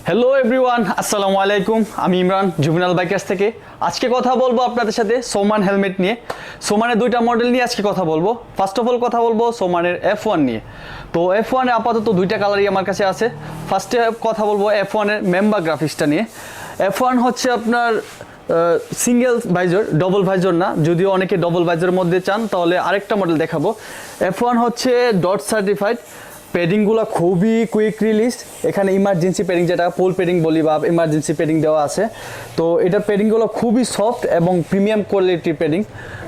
Hello everyone, আসসালামু আলাইকুম। আমি ইমরান জুবিনাল বাইকার্স থেকে। আজকে কথা বলবো আপনাদের সাথে সোমান হেলমেট নিয়ে। সোমানের দুইটা মডেল নিয়ে আজকে কথা বলবো। ফার্স্ট অফ অল কথা বলবো সোমানের F1 নিয়ে। তো F1 এ আপাতত দুইটা কালারই আমার কাছে আছে। ফার্স্টে কথা বলবো F1 এর মেম্বার গ্রাফিক্সটা নিয়ে। F1 হচ্ছে আপনার সিঙ্গেল ভাইজর, ডবল ভাইজর না, যদিও অনেকে ডবল ভাইজরের মধ্যে চান তাহলে আরেকটা মডেল দেখাবো। F1 হচ্ছে ডট সার্টিফাইড। প্যাডিংগুলো খুবই কুইক রিলিজ। এখানে ইমার্জেন্সি প্যাডিং, যেটা পোল প্যাডিং বলি বা ইমার্জেন্সি প্যাডিং দেওয়া আছে। তো এটার প্যাডিংগুলো খুবই সফট এবং প্রিমিয়াম কোয়ালিটির প্যাডিং।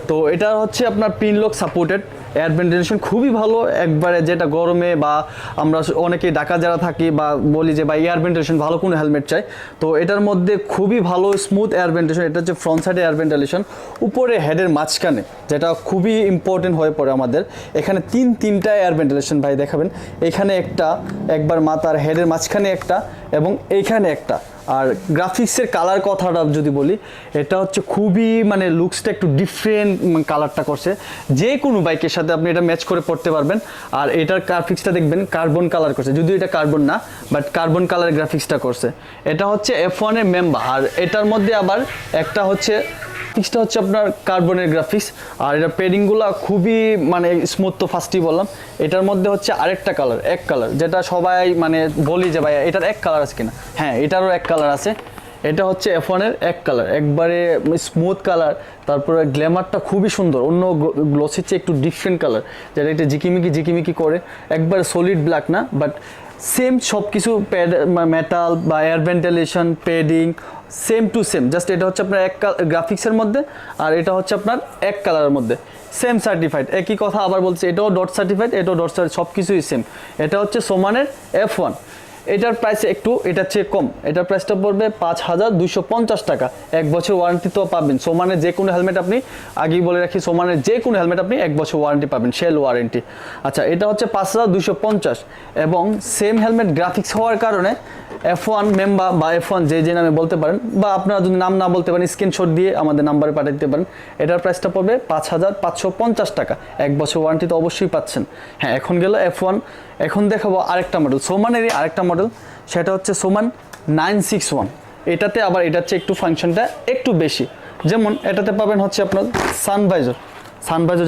তো এটা হচ্ছে আপনার pin lock supported, air ventilation খুবই ভালো একবারে, যেটা গরমে বা আমরা অনেকে ঢাকা যারা থাকি বা বলি যে ভাই এয়ার ভেন্টিলেশন ভালো কোনো হেলমেট চাই, তো এটার মধ্যে খুবই ভালো স্মুথ এয়ার ভেন্টিলেশন। এটা হচ্ছে ফ্রন্ট সাইডে এয়ার ভেন্টিলেশন, উপরে হেডের মাঝখানে, যেটা খুবই ইম্পর্টেন্ট হয়ে পড়ে আমাদের। এখানে তিনটা এয়ার ভেন্টিলেশন ভাই দেখাবেন। এখানে একটা, একবার মাথার হেডের মাঝখানে একটা, এবং এইখানে একটা। আর গ্রাফিক্সের কালার কথাটা যদি বলি, এটা হচ্ছে খুবই মানে লুকসটা একটু ডিফারেন্ট কালারটা করছে। যে কোনো বাইকের সাথে আপনি এটা ম্যাচ করে পড়তে পারবেন। আর এটার গ্রাফিক্সটা দেখবেন কার্বন কালার করছে, যদিও এটা কার্বন না, বাট কার্বন কালার গ্রাফিক্সটা করছে। এটা হচ্ছে F1 এর মেম্বার। আর এটার মধ্যে আবার একটা হচ্ছে গ্রাফিক্সটা হচ্ছে আপনার কার্বনের গ্রাফিক্স। আর এটা প্যাডিংগুলো খুবই মানে স্মুথ, তো ফার্স্টই বললাম। এটার মধ্যে হচ্ছে আরেকটা কালার, এক কালার, যেটা সবাই মানে বলি যে ভাই এটার এক কালার আছে কিনা। হ্যাঁ, এটারও এক কালার আছে। এটা হচ্ছে F1 এর এক কালার, একবারে স্মুথ কালার। তারপরে গ্ল্যামারটা খুবই সুন্দর, অন্য গ্লসির চেয়ে একটু ডিফারেন্ট কালার, যেটা এটা ঝিকিমিকি করে। একবারে সলিড ব্ল্যাক না, বাট সেম সব কিছু মেটাল বা air ventilation, padding same to same. Just এটা হচ্ছে আপনার এক গ্রাফিক্সের মধ্যে, আর এটা হচ্ছে আপনার এক কালারের মধ্যে। সেম সার্টিফাইড, একই কথা আবার বলছে, এটাও ডট সার্টিফাইড, এটাও ডট সার্টিফাইড, সব কিছুই সেম। এটা হচ্ছে সোমানের F1। এটার প্রাইস একটু এটার চেয়ে কম। এটার প্রাইসটা পড়বে 5250 টাকা। 1 বছর ওয়ারেন্টি তো পাবেন। সোমানের যে কোনো হেলমেট আপনি, আগেই বলে রাখি, সোমানের যে কোনো হেলমেট আপনি 1 বছর ওয়ারেন্টি পাবেন, শেল ওয়ারেন্টি। আচ্ছা, এটা হচ্ছে 5250, এবং সেম হেলমেট গ্রাফিক্স হওয়ার কারণে F1 মেম্বার বা F1 যে নামে বলতে পারেন, বা আপনারা যদি নাম না বলতে পারেন স্ক্রিনশট দিয়ে আমাদের নাম্বারে পাঠিয়ে দিতে পারেন। এটার প্রাইসটা পড়বে 5550 টাকা। 1 বছর ওয়ারেন্টি তো অবশ্যই পাচ্ছেন। হ্যাঁ, এখন গেল F1। এখন দেখাবো আরেকটা মডেল, সোমানেরই আরেকটা মডেল, সেটা হচ্ছে সোমান 961। এটাতে আবার এটার চেয়ে একটু ফাংশনটা একটু বেশি। যেমন এটাতে পাবেন হচ্ছে আপনার সানভাইজর,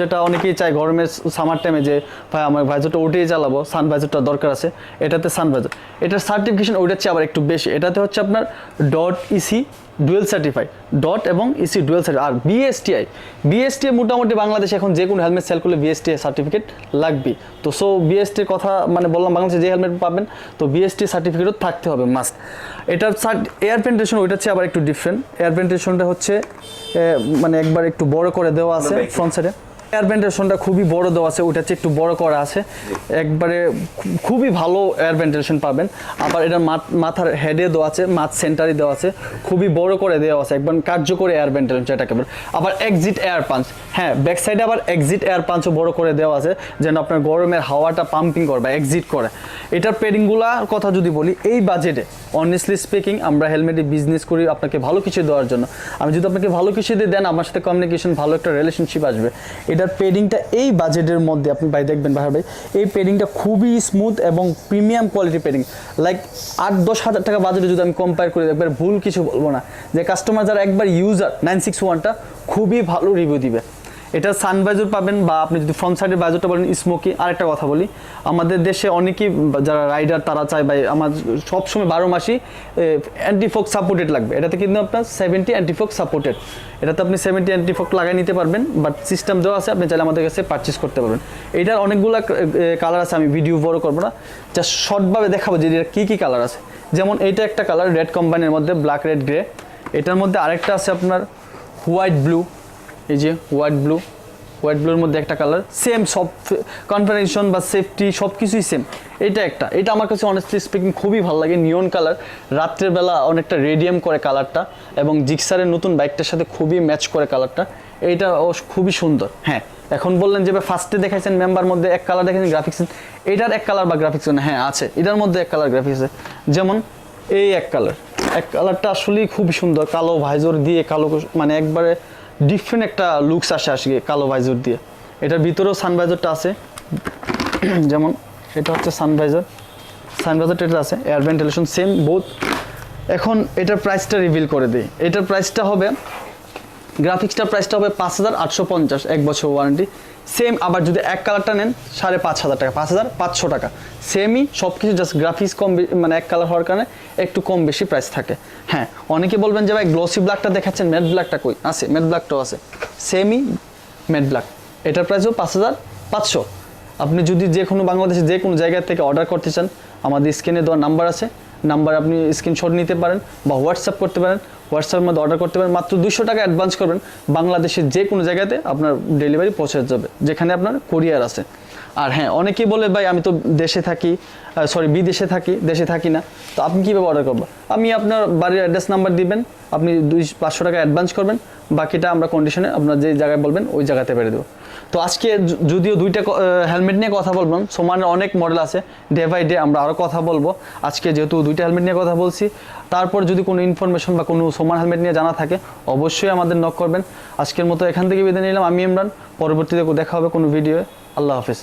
যেটা অনেকেই চায় গরমের সামার টাইমে যে ভাই আমার ভাইজরটা উঠেই চালাবো, সানভাইজরটা দরকার আছে। এটাতে সানভাইজর, এটার সার্টিফিকেশন ওইটার চেয়ে আবার একটু বেশি। এটাতে হচ্ছে আপনার dot EC dual certified, dot এবং ইসি ডুয়েল সার্টিফাইড। আর বিএসটিআই মোটামুটি বাংলাদেশে এখন যে কোনো হেলমেট সেল করলে বিএসটিআই সার্টিফিকেট লাগবে। তো সো বিএসটির কথা মানে বললাম, বাংলাদেশে যে হেলমেট পাবেন তো বিএসটি সার্টিফিকেটও থাকতে হবে মাস্ট। এটার এয়ার ভেন্টিলেশন ওইটার চেয়ে আবার একটু ডিফারেন্ট। এয়ার ভেন্টিলেশনটা হচ্ছে মানে একবার একটু বড় করে দেওয়া আছে ফ্রন্ট সাইডে। এয়ার ভেন্টিলেশনটা খুবই বড় দেওয়া আছে, ওইটা হচ্ছে একটু বড় করা আছে। একবারে খুবই ভালো এয়ার ভেন্টিলেশন পাবেন। আবার এটার মাথার হেডে দেওয়া আছে, মাথ সেন্টারে দেওয়া আছে, খুবই বড় করে দেওয়া আছে, একবার কার্যকরী এয়ার ভেন্টিলেশন এটাকে বলে। আবার এক্সিট এয়ার পাঞ্চ, হ্যাঁ ব্যাক সাইডে আবার এক্সিট এয়ার পাঞ্চও বড় করে দেওয়া আছে, যেন আপনার গরমের হাওয়াটা পাম্পিং করে বা এক্সিট করে। এটার প্যাডিংগুলার কথা যদি বলি, এই বাজেটে অনেস্টলি স্পিকিং আমরা হেলমেটে বিজনেস করি আপনাকে ভালো কিছু দেওয়ার জন্য। আমি যদি আপনাকে ভালো কিছু দিয়ে দেন, আমার সাথে কমিউনিকেশন, ভালো একটা রিলেশনশিপ আসবে। এটার পেডিংটা এই বাজেটের মধ্যে আপনি ভাই দেখবেন ভাই, এই পেডিংটা খুবই স্মুথ এবং প্রিমিয়াম কোয়ালিটি পেডিং। লাইক 8-10 হাজার টাকা বাজেটে যদি আমি কম্পেয়ার করি, একবার ভুল কিছু বলবো না যে কাস্টমার যারা একবার ইউজার 961টা খুবই ভালো রিভিউ দিবে। এটা সানভাইজর পাবেন, বা আপনি যদি ফ্রন্ট সাইডের ভাইজরটা বলেন স্মোকি। আরেকটা কথা বলি, আমাদের দেশে অনেকেই যারা রাইডার তারা চায় ভাই আমার সবসময় 12 মাসই অ্যান্টিফোক সাপোর্টেড লাগবে। এটাতে কিন্তু আপনার 70 অ্যান্টিফোক সাপোর্টেড, এটাতে আপনি 70 অ্যান্টিফোক লাগাই নিতে পারবেন, বাট সিস্টেম দেওয়া আছে, আপনি চাইলে আমাদের কাছে পারচেস করতে পারবেন। এটার অনেকগুলো কালার আছে, আমি ভিডিও বড় করবো না, জাস্ট শর্টভাবে দেখাবো যে এটা কী কালার আছে। যেমন এইটা একটা কালার রেড কোম্পানির মধ্যে, ব্ল্যাক রেড গ্রে। এটার মধ্যে আরেকটা আছে আপনার হোয়াইট ব্লু, এই যে হোয়াইট ব্লুর মধ্যে একটা কালার, সেম সব কনফিগারেশন বা সেফটি সব কিছুই সেম। এটা আমার কাছে অনেস্টলি স্পিকিং খুবই ভালো লাগে। নিয়ন কালার, রাত্রের বেলা অনেকটা রেডিয়াম করে কালারটা, এবং জিক্সারের নতুন বাইকটার সাথে খুবই ম্যাচ করে কালারটা। এইটা খুবই সুন্দর। হ্যাঁ, এখন বললেন যে ফার্স্টে দেখাইছেন মেম্বার মধ্যে এক কালার দেখেছেন গ্রাফিক্স, এটার এক কালার বা গ্রাফিক্স হ্যাঁ আছে, এটার মধ্যে এক কালার গ্রাফিক্স আছে। যেমন এই এক কালারটা আসলেই খুব সুন্দর, কালো ভাইজর দিয়ে, কালো মানে একবারে ডিফারেন্ট একটা লুকস আসে কালো ভাইজর দিয়ে। এটার ভিতরেও সানভাইজরটা আছে, যেমন এটা হচ্ছে সানভাইজর, এটা আছে। এয়ার ভেন্টিলেশন সেম বোথ এখন এটার প্রাইসটা রিভিল করে দিই। এটার প্রাইসটা হবে, গ্রাফিক্সটার প্রাইসটা হবে 5850, 1 বছর ওয়ারেন্টি। সেম আবার যদি এক কালারটা নেন 5500 টাকা, 5500 টাকা। সেমই সব কিছু, জাস্ট গ্রাফিক্স কম, মানে এক কালার হওয়ার কারণে একটু কম বেশি প্রাইস থাকে। হ্যাঁ, অনেকে বলবেন যে ভাই গ্লসি ব্ল্যাকটা দেখাচ্ছেন, ম্যাট ব্ল্যাকটা কই? আছে, ম্যাট ব্ল্যাকটাও আছে, সেমই ম্যাট ব্ল্যাক। এটার প্রাইসও 5500। আপনি যদি যে কোনো বাংলাদেশে যে কোনো জায়গা থেকে অর্ডার করতে চান, আমাদের স্ক্রিনে দেওয়া নাম্বার আছে, নাম্বার আপনি স্ক্রিনশট নিতে পারেন বা হোয়াটসঅ্যাপ করতে পারেন। হোয়াটসঅ্যাপের মধ্যে অর্ডার করতে পারেন, মাত্র 200 টাকা অ্যাডভান্স করবেন, বাংলাদেশের যে কোনো জায়গাতে আপনার ডেলিভারি পৌঁছে যাবে, যেখানে আপনার কোরিয়ার আছে। আর হ্যাঁ, অনেকেই বলে ভাই আমি তো দেশে থাকি, বিদেশে থাকি, দেশে থাকি না, তো আপনি কীভাবে অর্ডার করবেন? আমি আপনার বাড়ির অ্যাড্রেস নাম্বার দিবেন, আপনি 500 টাকা অ্যাডভান্স করবেন, বাকিটা আমরা কন্ডিশনে আপনার যে জায়গায় বলবেন ওই জায়গাতে পেরে দেবো। তো আজকে যদিও দুইটা হেলমেট নিয়ে কথা বললাম, সোমানের অনেক মডেল আছে, ডে বাই ডে আমরা আরও কথা বলবো। আজকে যেহেতু দুইটা হেলমেট নিয়ে কথা বলছি, তারপর যদি কোনো ইনফরমেশন বা কোনো সোমান হেলমেট নিয়ে জানা থাকে অবশ্যই আমাদের নক করবেন। আজকের মতো এখান থেকে বিদায় নিলাম, আমি ইমরান। পরবর্তীতে দেখা হবে কোনো ভিডিও। আল্লাহ হাফেজ।